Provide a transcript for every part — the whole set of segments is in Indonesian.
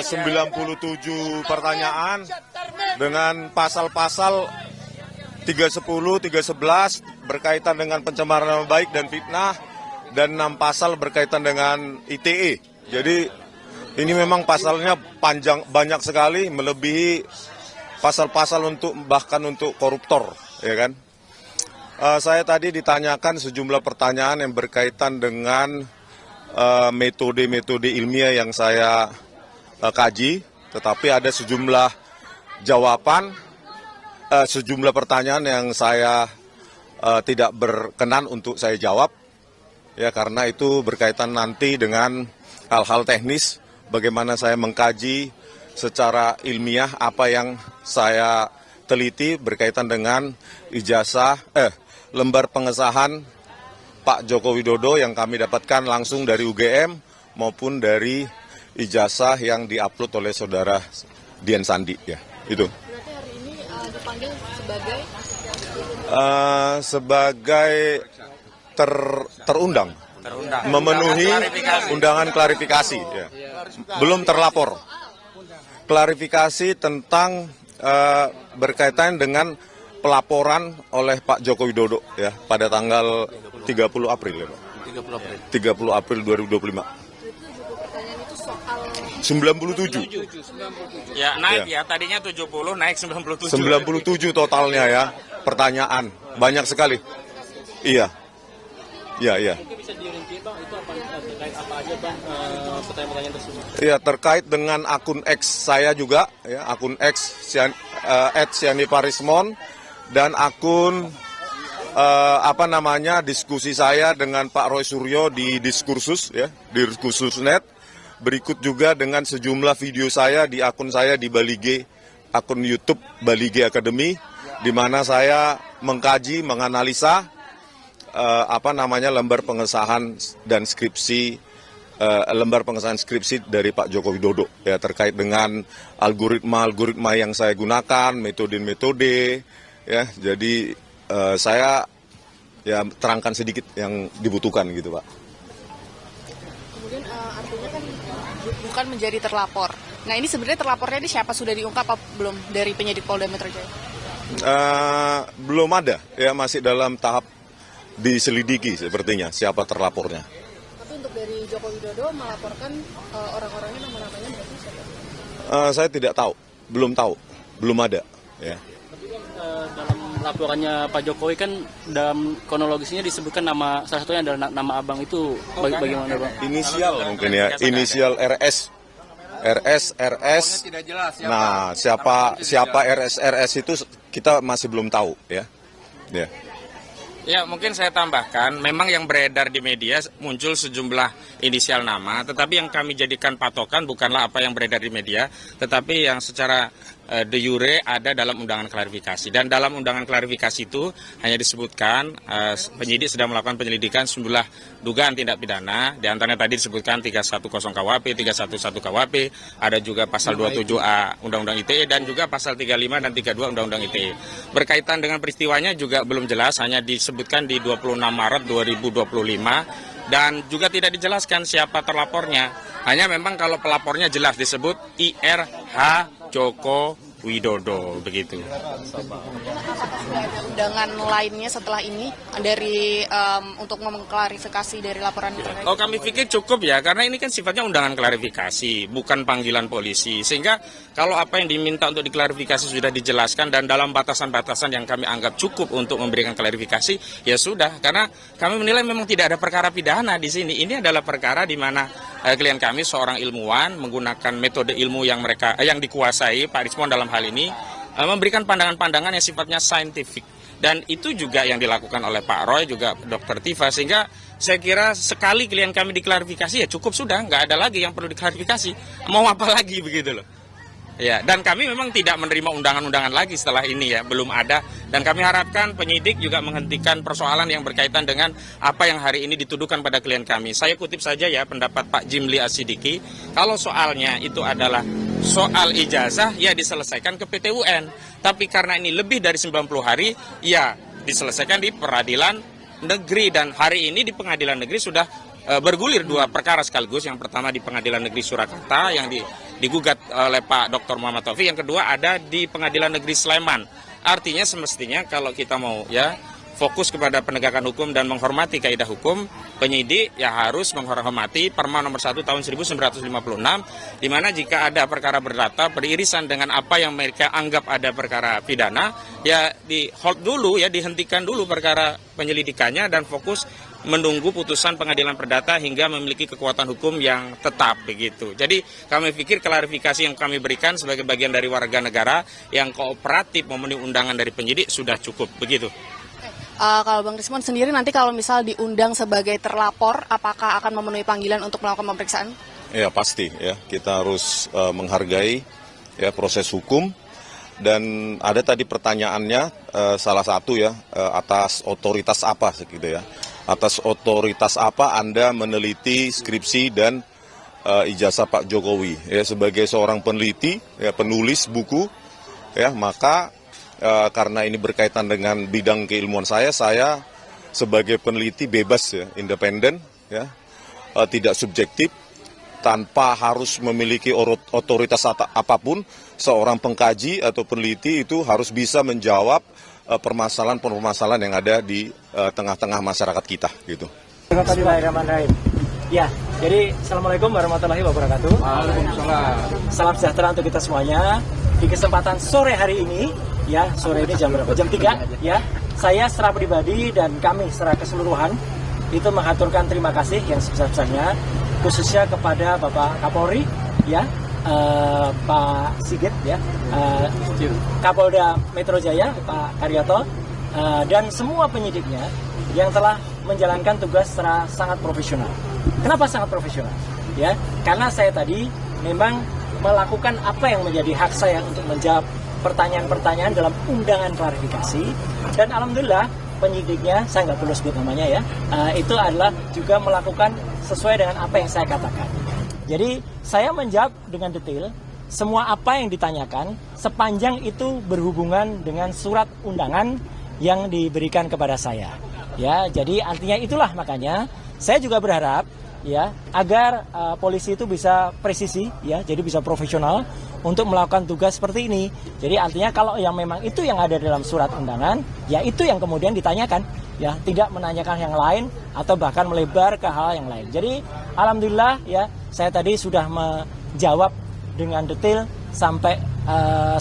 97 pertanyaan dengan pasal-pasal 310, 311 berkaitan dengan pencemaran nama baik dan fitnah, dan 6 pasal berkaitan dengan ITE. Jadi ini memang pasalnya panjang, banyak sekali, melebihi pasal-pasal bahkan untuk koruptor, ya kan? Saya tadi ditanyakan sejumlah pertanyaan yang berkaitan dengan metode-metode ilmiah yang saya kaji, tetapi ada sejumlah jawaban, sejumlah pertanyaan yang saya tidak berkenan untuk saya jawab, ya karena itu berkaitan nanti dengan hal-hal teknis, bagaimana saya mengkaji secara ilmiah apa yang saya teliti berkaitan dengan ijazah, lembar pengesahan Pak Joko Widodo yang kami dapatkan langsung dari UGM maupun dari ijazah yang diupload oleh saudara Dian Sandi, ya itu. Berarti hari ini dipanggil sebagai terundang, memenuhi undangan klarifikasi, ya. Belum terlapor. Klarifikasi tentang berkaitan dengan pelaporan oleh Pak Joko Widodo, ya, pada tanggal 30 April, ya, Pak. 30 April 2025. 97. Ya, naik ya. Tadinya 70, naik 97. 97 totalnya, ya. Pertanyaan banyak sekali. Iya. Iya. Mungkin bisa dirinci, Bang, itu terkait apa aja, Bang, pertanyaan-pertanyaan tersebut? Iya, terkait dengan akun X saya juga, ya, akun X @sianiparismon, dan akun diskusi saya dengan Pak Roy Suryo di Diskursus, ya, di Diskursus.net. Berikut juga dengan sejumlah video saya di akun saya di Balige, akun YouTube Balige Academy, di mana saya mengkaji, menganalisa lembar pengesahan dan skripsi, lembar pengesahan skripsi dari Pak Joko Widodo, ya, terkait dengan algoritma yang saya gunakan, metode-metode, ya. Jadi saya ya terangkan sedikit yang dibutuhkan gitu, Pak. Kemudian artinya kan bukan menjadi terlapor. Nah, ini sebenarnya terlapornya ini siapa, sudah diungkap apa belum dari penyidik Polda Metro Jaya? Belum ada, ya, masih dalam tahap diselidiki sepertinya siapa terlapornya. Tapi untuk dari Joko Widodo melaporkan orang-orangnya, nama-namanya berarti siapa? Saya tidak tahu, belum ada, ya. Tapi dalam laporannya Pak Jokowi kan dalam kronologisnya disebutkan nama, salah satunya adalah nama Abang itu, bagaimana, Bang? Inisial mungkin, ya, inisial RS. Nah, siapa RS itu kita masih belum tahu, ya. Ya. Ya, mungkin saya tambahkan, memang yang beredar di media muncul sejumlah inisial nama, tetapi yang kami jadikan patokan bukanlah apa yang beredar di media, tetapi yang secara de jure ada dalam undangan klarifikasi. Dan dalam undangan klarifikasi itu hanya disebutkan penyidik sedang melakukan penyelidikan sejumlah dugaan tindak pidana, di antaranya tadi disebutkan 310 KUHP, 311 KUHP, ada juga pasal 27A Undang-Undang ITE, dan juga pasal 35 dan 32 Undang-Undang ITE. Berkaitan dengan peristiwanya juga belum jelas, hanya disebutkan di 26 Maret 2025, dan juga tidak dijelaskan siapa terlapornya. Hanya memang kalau pelapornya jelas disebut IRH Joko Widodo, begitu. Apakah sudah ada undangan lainnya setelah ini dari untuk mengklarifikasi dari laporan itu? Oh, kami pikir cukup, ya, karena ini kan sifatnya undangan klarifikasi, bukan panggilan polisi. Sehingga kalau apa yang diminta untuk diklarifikasi sudah dijelaskan dan dalam batasan-batasan yang kami anggap cukup untuk memberikan klarifikasi, ya sudah. Karena kami menilai memang tidak ada perkara pidana di sini. Ini adalah perkara di mana klien kami seorang ilmuwan menggunakan metode ilmu yang dikuasai Pak Rismon dalam hal ini, memberikan pandangan-pandangan yang sifatnya saintifik. Dan itu juga yang dilakukan oleh Pak Roy, juga Dr. Tifa, sehingga saya kira sekali klien kami diklarifikasi ya cukup sudah, nggak ada lagi yang perlu diklarifikasi. Mau apa lagi, begitu loh. Ya, dan kami memang tidak menerima undangan-undangan lagi setelah ini, ya, belum ada. Dan kami harapkan penyidik juga menghentikan persoalan yang berkaitan dengan apa yang hari ini dituduhkan pada klien kami. Saya kutip saja, ya, pendapat Pak Jimli Asidiki, kalau soalnya itu adalah soal ijazah, ya diselesaikan ke PT UN. Tapi karena ini lebih dari 90 hari, ya diselesaikan di peradilan negeri. Dan hari ini di pengadilan negeri sudah bergulir dua perkara sekaligus. Yang pertama di Pengadilan Negeri Surakarta yang digugat oleh Pak Dr. Muhammad Taufik. Yang kedua ada di Pengadilan Negeri Sleman. Artinya semestinya kalau kita mau fokus kepada penegakan hukum dan menghormati kaidah hukum, penyidik ya harus menghormati Perma nomor 1 tahun 1956, di mana jika ada perkara berdata beririsan dengan apa yang mereka anggap ada perkara pidana, ya di hold dulu, ya dihentikan dulu perkara penyelidikannya dan fokus menunggu putusan pengadilan perdata hingga memiliki kekuatan hukum yang tetap begitu. Jadi kami pikir klarifikasi yang kami berikan sebagai bagian dari warga negara yang kooperatif memenuhi undangan dari penyidik sudah cukup begitu. Kalau Bang Rismon sendiri nanti kalau misal diundang sebagai terlapor, apakah akan memenuhi panggilan untuk melakukan pemeriksaan? Ya pasti ya, kita harus menghargai ya proses hukum. Dan ada tadi pertanyaannya salah satu ya, atas otoritas apa gitu ya. Atas otoritas apa Anda meneliti skripsi dan ijazah Pak Jokowi ya, sebagai seorang peneliti ya, penulis buku ya, maka karena ini berkaitan dengan bidang keilmuan saya sebagai peneliti bebas ya, independen ya, tidak subjektif, tanpa harus memiliki otoritas apapun. Seorang pengkaji atau peneliti itu harus bisa menjawab permasalahan-permasalahan yang ada di tengah-tengah masyarakat kita gitu. Bismillahirrahmanirrahim. Ya, jadi Assalamualaikum warahmatullahi wabarakatuh. Waalaikumsalam. Salam sejahtera untuk kita semuanya. Di kesempatan sore hari ini, ya sore ini jam berapa? Jam 3, ya. Saya secara pribadi dan kami secara keseluruhan itu mengaturkan terima kasih yang sebesar-besarnya, khususnya kepada Bapak Kapolri, ya, Pak Sigit, ya, Kapolda Metro Jaya, Pak Karyoto, dan semua penyidiknya yang telah menjalankan tugas secara sangat profesional. Kenapa sangat profesional? Ya, karena saya tadi memang melakukan apa yang menjadi hak saya untuk menjawab pertanyaan-pertanyaan dalam undangan klarifikasi, dan alhamdulillah penyidiknya, saya nggak perlu sebut namanya ya, itu adalah juga melakukan sesuai dengan apa yang saya katakan. Jadi saya menjawab dengan detail semua apa yang ditanyakan sepanjang itu berhubungan dengan surat undangan yang diberikan kepada saya. Ya, jadi artinya itulah makanya saya juga berharap ya agar polisi itu bisa presisi ya, jadi bisa profesional untuk melakukan tugas seperti ini. Jadi artinya kalau yang memang itu yang ada dalam surat undangan, ya itu yang kemudian ditanyakan, ya tidak menanyakan yang lain atau bahkan melebar ke hal yang lain. Jadi alhamdulillah ya saya tadi sudah menjawab dengan detail sampai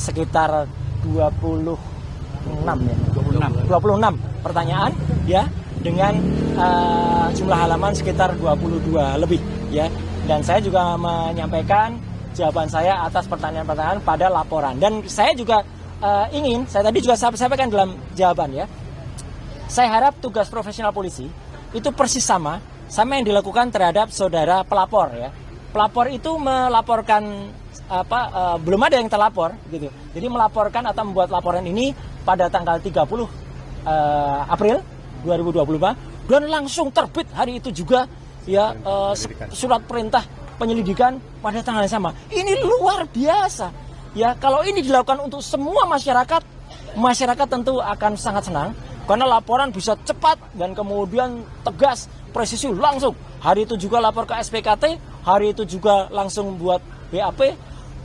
sekitar 26 pertanyaan ya, dengan jumlah halaman sekitar 22 lebih ya. Dan saya juga menyampaikan jawaban saya atas pertanyaan-pertanyaan pada laporan. Dan saya juga saya tadi juga sampaikan dalam jawaban ya, saya harap tugas profesional polisi itu persis sama yang dilakukan terhadap saudara pelapor ya. Pelapor itu melaporkan belum ada yang terlapor gitu. Jadi melaporkan atau membuat laporan ini pada tanggal 30 April 2025 dan langsung terbit hari itu juga ya surat perintah penyelidikan pada tanggal yang sama. Ini luar biasa. Ya, kalau ini dilakukan untuk semua masyarakat tentu akan sangat senang karena laporan bisa cepat dan kemudian tegas, presisi langsung. Hari itu juga lapor ke SPKT, hari itu juga langsung buat BAP,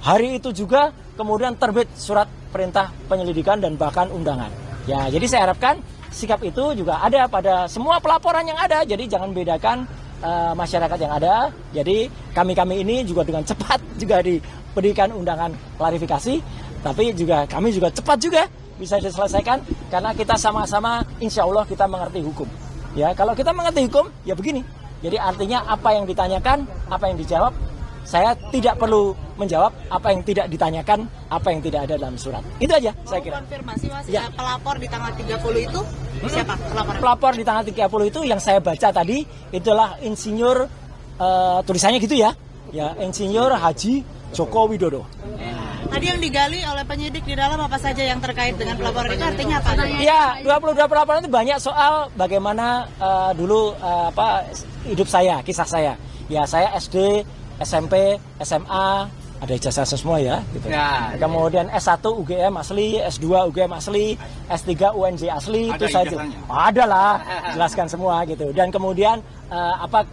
hari itu juga kemudian terbit surat perintah penyelidikan dan bahkan undangan. Ya, jadi saya harapkan sikap itu juga ada pada semua pelaporan yang ada. Jadi jangan bedakan masyarakat yang ada. Jadi kami ini juga dengan cepat juga diberikan undangan klarifikasi, tapi juga kami juga cepat juga bisa diselesaikan karena kita sama-sama insya Allah kita mengerti hukum. Ya, kalau kita mengerti hukum ya begini. Jadi artinya apa yang ditanyakan, apa yang dijawab, saya tidak perlu menjawab apa yang tidak ditanyakan, apa yang tidak ada dalam surat. Itu aja saya kira. Konfirmasi Mas, ya. Pelapor di tanggal 30 itu siapa? Pelapor di tanggal 30 itu yang saya baca tadi itulah insinyur tulisannya gitu ya. Ya, Insinyur Haji Joko Widodo. Tadi yang digali oleh penyidik di dalam apa saja yang terkait dengan pelaporan itu artinya apa? Ya, 22 pelaporan itu banyak soal bagaimana dulu hidup saya, kisah saya. Ya, saya SD, SMP, SMA, ada ijazah semua ya gitu. Ya, Kemudian S1 UGM asli, S2 UGM asli, S3 UNJ asli, Ada itu saya ijazahnya? ada lah, jelaskan semua gitu. Dan kemudian apa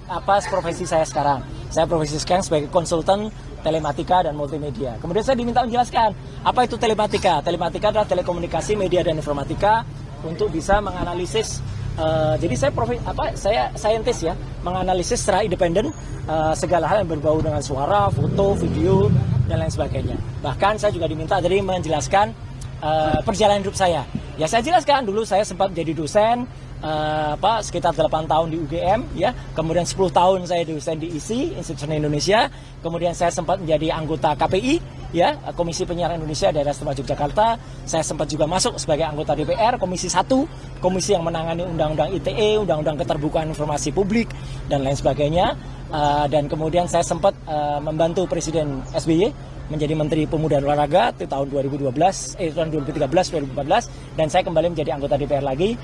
profesi saya sekarang? Saya profesi sekarang sebagai konsultan telematika dan multimedia. Kemudian saya diminta menjelaskan apa itu telematika. Telematika adalah telekomunikasi, media dan informatika untuk bisa menganalisis. Jadi saya saintis ya, menganalisis secara independen segala hal yang berbau dengan suara, foto, video dan lain sebagainya. Bahkan saya juga diminta tadi menjelaskan perjalanan hidup saya. Ya saya jelaskan dulu saya sempat menjadi dosen sekitar 8 tahun di UGM ya. Kemudian 10 tahun saya dosen di ISI, Institut Seni Indonesia. Kemudian saya sempat menjadi anggota KPI ya, Komisi Penyiaran Indonesia Daerah Istimewa Yogyakarta. Saya sempat juga masuk sebagai anggota DPR Komisi 1, komisi yang menangani Undang-Undang ITE, Undang-Undang Keterbukaan Informasi Publik dan lain sebagainya. Dan kemudian saya sempat membantu Presiden SBY menjadi Menteri Pemuda dan Olahraga di tahun 2013-2014 dan saya kembali menjadi anggota DPR lagi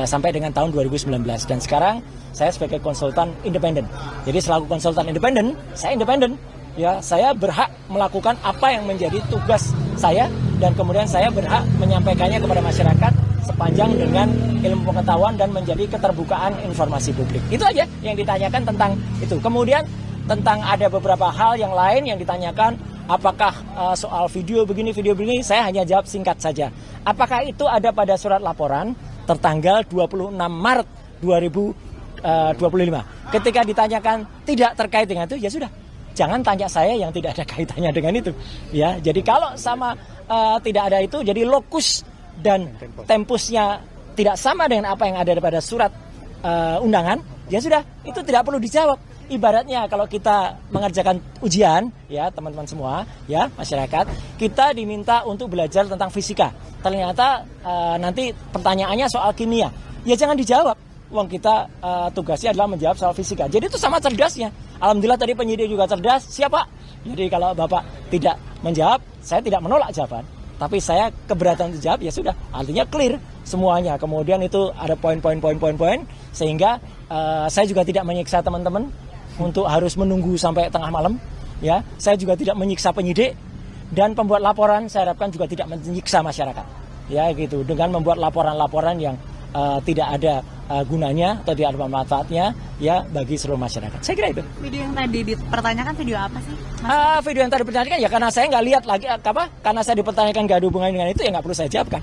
sampai dengan tahun 2019 dan sekarang saya sebagai konsultan independen. Jadi selaku konsultan independen, saya independen. Ya, saya berhak melakukan apa yang menjadi tugas saya dan kemudian saya berhak menyampaikannya kepada masyarakat sepanjang dengan ilmu pengetahuan dan menjadi keterbukaan informasi publik. Itu aja yang ditanyakan tentang itu. Kemudian tentang ada beberapa hal yang lain yang ditanyakan, apakah soal video begini, saya hanya jawab singkat saja. Apakah itu ada pada surat laporan tertanggal 26 Maret 2025. Ketika ditanyakan tidak terkait dengan itu, ya sudah. Jangan tanya saya yang tidak ada kaitannya dengan itu. Ya, jadi kalau sama tidak ada itu, jadi lokus dan tempusnya tidak sama dengan apa yang ada pada surat undangan, ya sudah, itu tidak perlu dijawab. Ibaratnya kalau kita mengerjakan ujian, ya teman-teman semua, ya masyarakat, kita diminta untuk belajar tentang fisika. Ternyata nanti pertanyaannya soal kimia, ya jangan dijawab. Uang kita tugasnya adalah menjawab soal fisika. Jadi itu sama cerdasnya. Alhamdulillah tadi penyidik juga cerdas. Siapa? Jadi kalau Bapak tidak menjawab, saya tidak menolak jawaban. Tapi saya keberatan untuk jawab, ya sudah. Artinya clear semuanya. Kemudian itu ada poin-poin sehingga saya juga tidak menyiksa teman-teman untuk harus menunggu sampai tengah malam. Ya, saya juga tidak menyiksa penyidik dan pembuat laporan. Saya harapkan juga tidak menyiksa masyarakat. Ya gitu. Dengan membuat laporan-laporan yang tidak ada gunanya atau tidak ada manfaatnya ya bagi seluruh masyarakat. Saya kira itu. Video yang tadi dipertanyakan video apa sih? Video yang tadi dipertanyakan ya karena saya nggak lihat lagi karena saya dipertanyakan nggak ada hubungannya dengan itu ya nggak perlu saya jawabkan.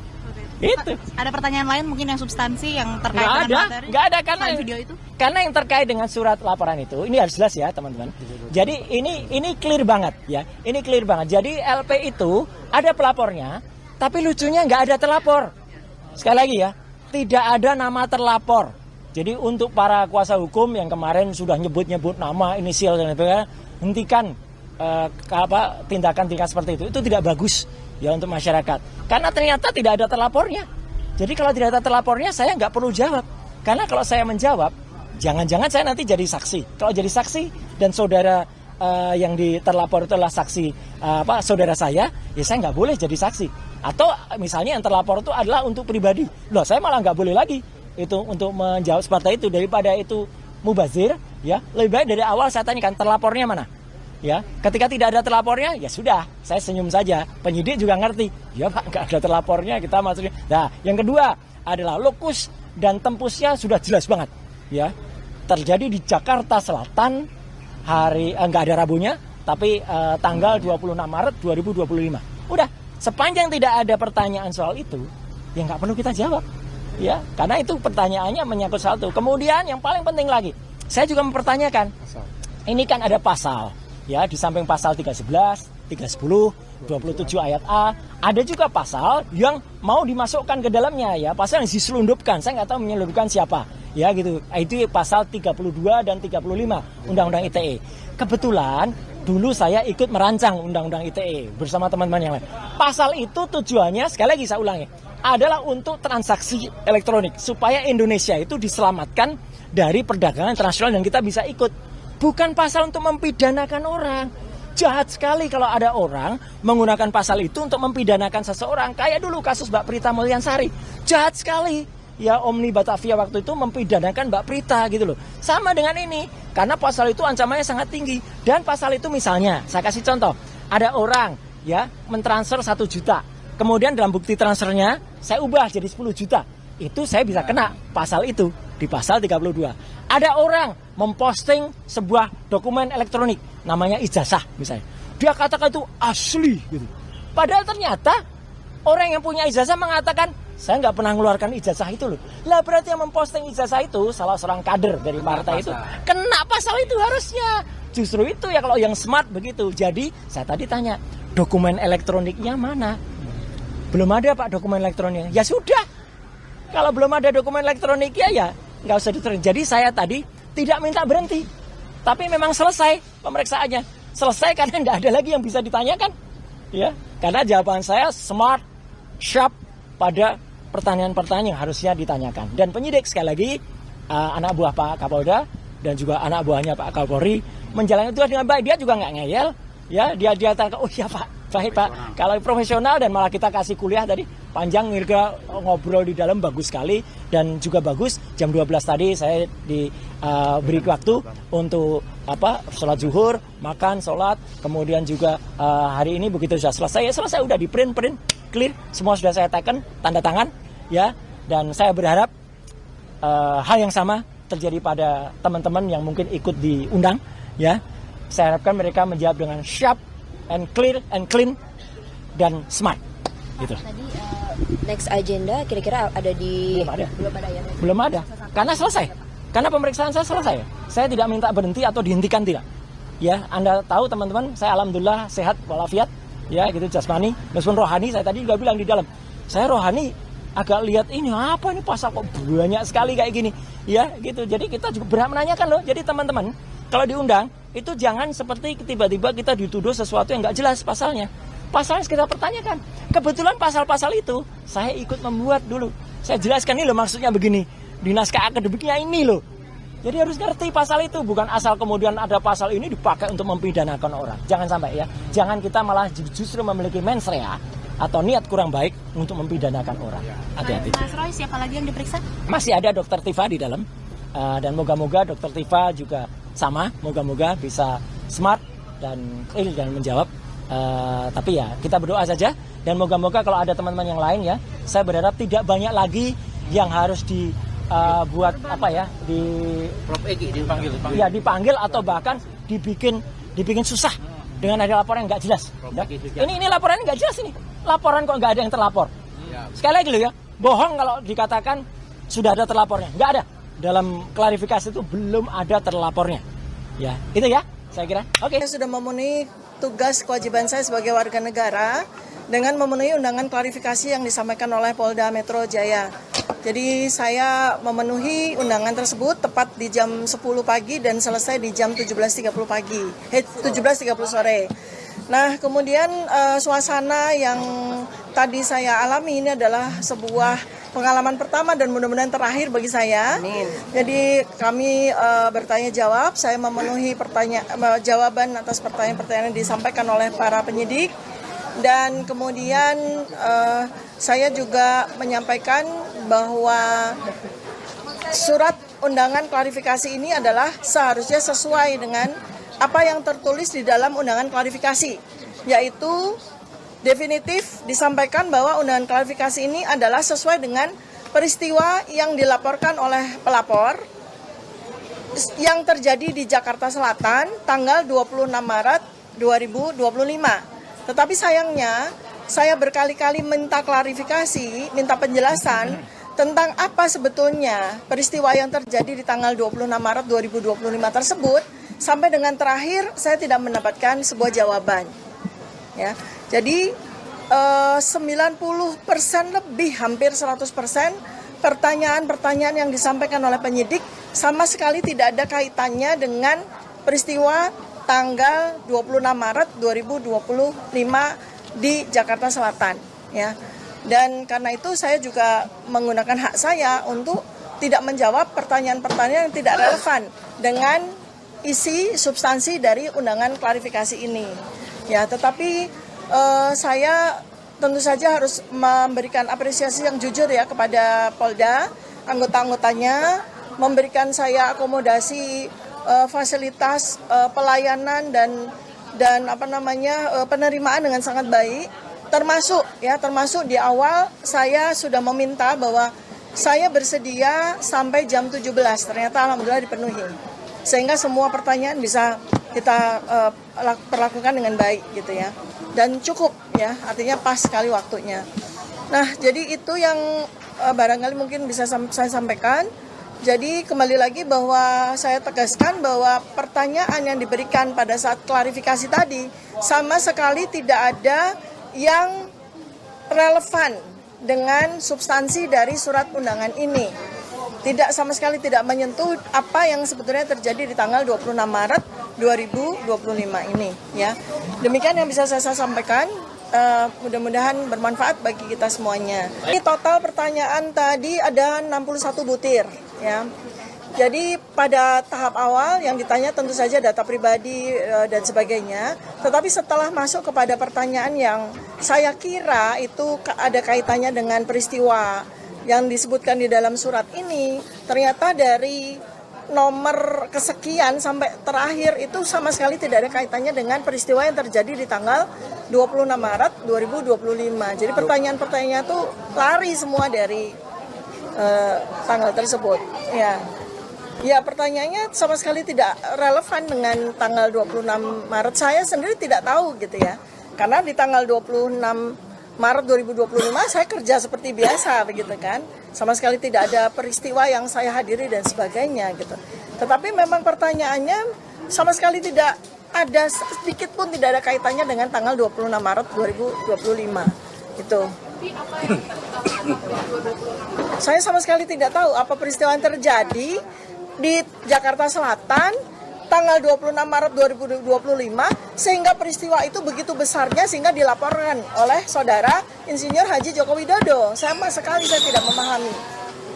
Itu. Ada pertanyaan lain mungkin yang substansi yang terkait Nggak dengan ada, materi? nggak ada karena video itu. Karena yang terkait dengan surat laporan itu ini harus jelas ya teman-teman. Jadi ini clear banget ya. Ini clear banget. Jadi LP itu ada pelapornya, tapi lucunya nggak ada terlapor. Sekali lagi ya. Tidak ada nama terlapor. Jadi untuk para kuasa hukum yang kemarin sudah nyebut-nyebut nama, inisial dan sebagainya, hentikan tindakan-tindakan seperti itu. Itu tidak bagus ya untuk masyarakat. Karena ternyata tidak ada terlapornya. Jadi kalau tidak ada terlapornya, saya nggak perlu jawab. Karena kalau saya menjawab, jangan-jangan saya nanti jadi saksi. Kalau jadi saksi dan saudara yang terlapor itu adalah saksi saudara saya, ya saya nggak boleh jadi saksi. Atau misalnya yang terlapor itu adalah untuk pribadi. Loh, saya malah nggak boleh lagi itu untuk menjawab seperti itu. Daripada itu mubazir, ya lebih baik dari awal saya tanyakan terlapornya mana. Ya, ketika tidak ada terlapornya, ya sudah, saya senyum saja. Penyidik juga ngerti, ya Pak, nggak ada terlapornya, kita maksudnya. Nah, yang kedua adalah lokus dan tempusnya sudah jelas banget. Ya, terjadi di Jakarta Selatan nggak ada Rabunya, tapi tanggal 26 Maret 2025. Udah. Sepanjang tidak ada pertanyaan soal itu, ya nggak perlu kita jawab, ya, karena itu pertanyaannya menyangkut soal itu. Kemudian yang paling penting lagi, saya juga mempertanyakan, ini kan ada pasal, ya, di samping pasal 311, 310, 27 ayat A, ada juga pasal yang mau dimasukkan ke dalamnya, ya, pasal yang diselundupkan, saya nggak tahu menyelundupkan siapa, ya gitu. Itu pasal 32 dan 35 Undang-Undang ITE. Kebetulan dulu saya ikut merancang Undang-Undang ITE bersama teman-teman yang lain. Pasal itu tujuannya, sekali lagi saya ulangi, adalah untuk transaksi elektronik. Supaya Indonesia itu diselamatkan dari perdagangan internasional dan kita bisa ikut. Bukan pasal untuk mempidanakan orang. Jahat sekali kalau ada orang menggunakan pasal itu untuk mempidanakan seseorang. Kayak dulu kasus Mbak Prita Mulyansari. Jahat sekali. Ya, Omni Batavia waktu itu mempidanakan Mbak Prita gitu loh. Sama dengan ini. Karena pasal itu ancamannya sangat tinggi. Dan pasal itu misalnya, saya kasih contoh. ada orang ya mentransfer 1 juta. Kemudian dalam bukti transfernya saya ubah jadi 10 juta. Itu saya bisa kena pasal itu di pasal 32. Ada orang memposting sebuah dokumen elektronik namanya ijazah misalnya. Dia katakan itu asli gitu. Padahal ternyata orang yang punya ijazah mengatakan saya nggak pernah mengeluarkan ijazah itu loh. Lah berarti yang memposting ijazah itu salah seorang kader dari partai itu. Kena pasal itu harusnya. Justru itu ya kalau yang smart begitu. Jadi saya tadi tanya, dokumen elektroniknya mana? Belum ada Pak dokumen elektroniknya. Ya sudah. Kalau belum ada dokumen elektroniknya ya nggak usah diterima. Jadi saya tadi tidak minta berhenti. Tapi memang selesai pemeriksaannya. Selesai karena nggak ada lagi yang bisa ditanyakan. Ya, karena jawaban saya smart, sharp pada pertanyaan-pertanyaan yang harusnya ditanyakan. Dan penyidik sekali lagi anak buah Pak Kapolda dan juga anak buahnya Pak Kapolri menjalani itu dengan baik. Dia juga nggak ngeyel, ya dia katakan oh iya Pak, baik Pak. Kalau profesional dan malah kita kasih kuliah tadi panjang ngobrol di dalam bagus sekali dan juga bagus. Jam 12 tadi saya diberi waktu untuk sholat zuhur, makan, sholat, kemudian juga hari ini begitu sudah selesai, ya selesai udah di print clear, semua sudah saya teken, tanda tangan, ya. Dan saya berharap hal yang sama terjadi pada teman-teman yang mungkin ikut diundang, ya. Saya harapkan mereka menjawab dengan sharp and clear and clean dan smart, gitu. Tadi next agenda kira-kira ada di Belum ada. Karena selesai. Karena pemeriksaan saya selesai. Saya tidak minta berhenti atau dihentikan, tidak. Ya, Anda tahu teman-teman, saya alhamdulillah sehat walafiat, ya gitu jasmani. Meskipun rohani saya tadi juga bilang di dalam. Saya rohani agak lihat ini apa ini pasal kok banyak sekali kayak gini. Ya, gitu. Jadi kita juga berhak menanyakan loh. Jadi teman-teman, kalau diundang itu jangan seperti tiba-tiba kita dituduh sesuatu yang nggak jelas pasalnya. Pasalnya kita pertanyakan. Kebetulan pasal-pasal itu saya ikut membuat dulu. Saya jelaskan ini loh maksudnya begini. Di naskah akademiknya ini loh. Jadi harus ngerti pasal itu. Bukan asal kemudian ada pasal ini dipakai untuk mempidanakan orang. Jangan sampai ya. Jangan kita malah justru memiliki mens rea atau niat kurang baik untuk mempidanakan orang. Hati-hati. Mas Roy, siapa lagi yang diperiksa? Masih ada Dr. Tifa di dalam. Dan moga-moga Dr. Tifa juga sama. Moga-moga bisa smart dan clear dan menjawab. Tapi ya kita berdoa saja. Dan moga-moga kalau ada teman-teman yang lain ya. Saya berharap tidak banyak lagi yang harus buat di Prof Egi dipanggil. Ya dipanggil atau bahkan dibikin susah dengan ada laporan yang nggak jelas. Ya. Ini laporan nggak jelas ini. Laporan kok nggak ada yang terlapor. Sekali lagi loh ya, bohong kalau dikatakan sudah ada terlapornya. Nggak ada. Dalam klarifikasi itu belum ada terlapornya. Ya, itu ya saya kira. Oke. Saya sudah memenuhi tugas kewajiban saya sebagai warga negara dengan memenuhi undangan klarifikasi yang disampaikan oleh Polda Metro Jaya. Jadi saya memenuhi undangan tersebut tepat di jam 10 pagi dan selesai di jam 17.30 pagi, 17.30 sore. Nah kemudian suasana yang tadi saya alami ini adalah sebuah pengalaman pertama dan mudah-mudahan terakhir bagi saya. Amin. Jadi kami bertanya jawab, saya memenuhi jawaban atas pertanyaan-pertanyaan yang disampaikan oleh para penyidik. Dan kemudian saya juga menyampaikan bahwa surat undangan klarifikasi ini adalah seharusnya sesuai dengan apa yang tertulis di dalam undangan klarifikasi, yaitu definitif disampaikan bahwa undangan klarifikasi ini adalah sesuai dengan peristiwa yang dilaporkan oleh pelapor yang terjadi di Jakarta Selatan tanggal 26 Maret 2025. Tetapi sayangnya, saya berkali-kali minta klarifikasi, minta penjelasan tentang apa sebetulnya peristiwa yang terjadi di tanggal 26 Maret 2025 tersebut, sampai dengan terakhir saya tidak mendapatkan sebuah jawaban. Ya, jadi 90% lebih, hampir 100% pertanyaan-pertanyaan yang disampaikan oleh penyidik sama sekali tidak ada kaitannya dengan peristiwa tanggal 26 Maret 2025 di Jakarta Selatan, ya. Dan karena itu saya juga menggunakan hak saya untuk tidak menjawab pertanyaan-pertanyaan yang tidak relevan dengan isi substansi dari undangan klarifikasi ini. Ya, tetapi saya tentu saja harus memberikan apresiasi yang jujur ya kepada Polda, anggota-anggotanya, memberikan saya akomodasi fasilitas pelayanan dan dan penerimaan dengan sangat baik. Termasuk di awal saya sudah meminta bahwa saya bersedia sampai jam 17. Ternyata alhamdulillah dipenuhi. Sehingga semua pertanyaan bisa kita perlakukan dengan baik gitu ya. Dan cukup ya, artinya pas sekali waktunya. Nah, jadi itu yang barangkali mungkin bisa saya sampaikan. Jadi kembali lagi bahwa saya tegaskan bahwa pertanyaan yang diberikan pada saat klarifikasi tadi sama sekali tidak ada yang relevan dengan substansi dari surat undangan ini. Sama sekali tidak menyentuh apa yang sebetulnya terjadi di tanggal 26 Maret 2025 ini ya. Demikian yang bisa saya sampaikan. Mudah-mudahan bermanfaat bagi kita semuanya. Ini total pertanyaan tadi ada 61 butir ya. Jadi pada tahap awal yang ditanya tentu saja data pribadi dan sebagainya. Tetapi setelah masuk kepada pertanyaan yang saya kira itu ada kaitannya dengan peristiwa yang disebutkan di dalam surat ini, ternyata dari nomor kesekian sampai terakhir itu sama sekali tidak ada kaitannya dengan peristiwa yang terjadi di tanggal 26 Maret 2025. Jadi pertanyaan-pertanyaannya itu lari semua dari tanggal tersebut. Ya, pertanyaannya sama sekali tidak relevan dengan tanggal 26 Maret. Saya sendiri tidak tahu gitu ya. Karena di tanggal 26 Maret 2025 saya kerja seperti biasa begitu kan. Sama sekali tidak ada peristiwa yang saya hadiri dan sebagainya gitu. Tetapi memang pertanyaannya sama sekali tidak ada, sedikit pun tidak ada kaitannya dengan tanggal 26 Maret 2025 itu. Saya sama sekali tidak tahu apa peristiwa yang terjadi di Jakarta Selatan tanggal 26 Maret 2025 sehingga peristiwa itu begitu besarnya sehingga dilaporkan oleh saudara Insinyur Haji Joko Widodo. Sama sekali saya tidak memahami.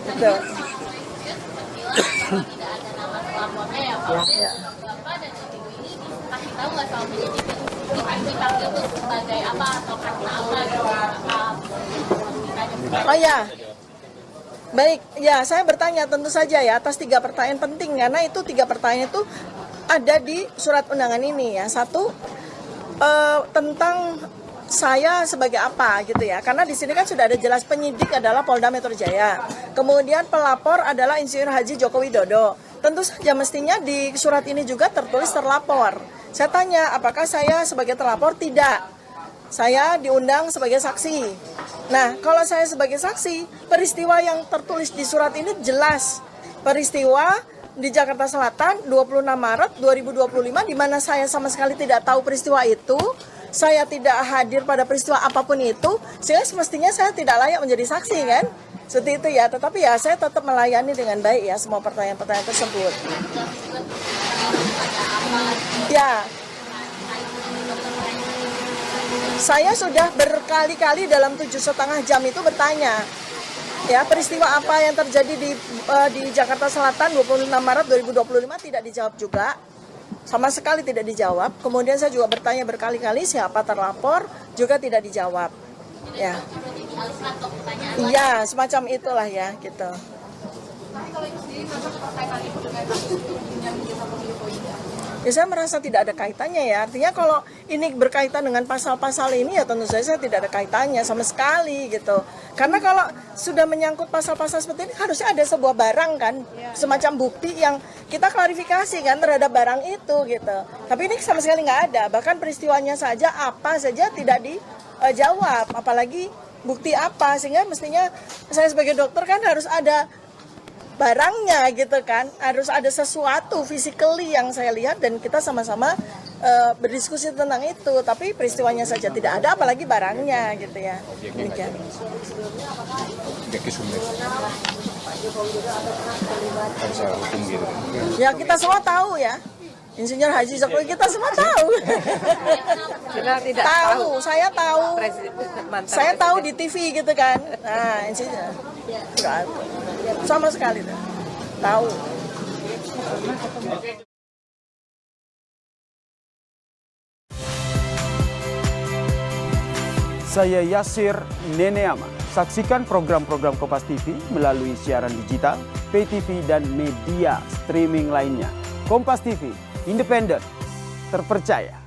Gitu. Oh ya. Baik, ya saya bertanya tentu saja ya atas 3 pertanyaan penting karena itu 3 pertanyaan itu ada di surat undangan ini ya. Satu tentang saya sebagai apa gitu ya. Karena di sini kan sudah ada jelas penyidik adalah Polda Metro Jaya. Kemudian pelapor adalah Insinyur Haji Joko Widodo. Tentu saja mestinya di surat ini juga tertulis terlapor. Saya tanya apakah saya sebagai terlapor? Tidak. Saya diundang sebagai saksi. Nah, kalau saya sebagai saksi, peristiwa yang tertulis di surat ini jelas. Peristiwa di Jakarta Selatan 26 Maret 2025 di mana saya sama sekali tidak tahu peristiwa itu. Saya tidak hadir pada peristiwa apapun itu. Sehingga semestinya saya tidak layak menjadi saksi kan? Seperti itu ya. Tetapi ya saya tetap melayani dengan baik ya semua pertanyaan-pertanyaan tersebut. Ya. Saya sudah berkali-kali dalam 7,5 jam itu bertanya, ya peristiwa apa yang terjadi di Jakarta Selatan 26 Maret 2025 tidak dijawab juga, sama sekali tidak dijawab. Kemudian saya juga bertanya berkali-kali siapa terlapor, juga tidak dijawab. Ya, iya semacam itulah ya gitu. Ya saya merasa tidak ada kaitannya ya, artinya kalau ini berkaitan dengan pasal-pasal ini ya tentu saja saya tidak ada kaitannya sama sekali gitu. Karena kalau sudah menyangkut pasal-pasal seperti ini harusnya ada sebuah barang kan, semacam bukti yang kita klarifikasi kan terhadap barang itu gitu. Tapi ini sama sekali nggak ada, bahkan peristiwanya saja apa saja tidak dijawab, apalagi bukti apa, sehingga mestinya saya sebagai dokter kan harus ada barangnya gitu kan, harus ada sesuatu physically yang saya lihat dan kita sama-sama berdiskusi tentang itu, tapi peristiwanya saja tidak ada apalagi barangnya gitu ya. Demikian. Ya kita semua tahu ya, Insinyur Haji Joko kita semua tahu. Tidak tahu, saya tahu. Saya tahu di TV gitu kan. Nah, Insinyur sama sekali tahu. Saya Yasir Neneama. Saksikan program-program Kompas TV melalui siaran digital, pay TV dan media streaming lainnya. Kompas TV, independen, terpercaya.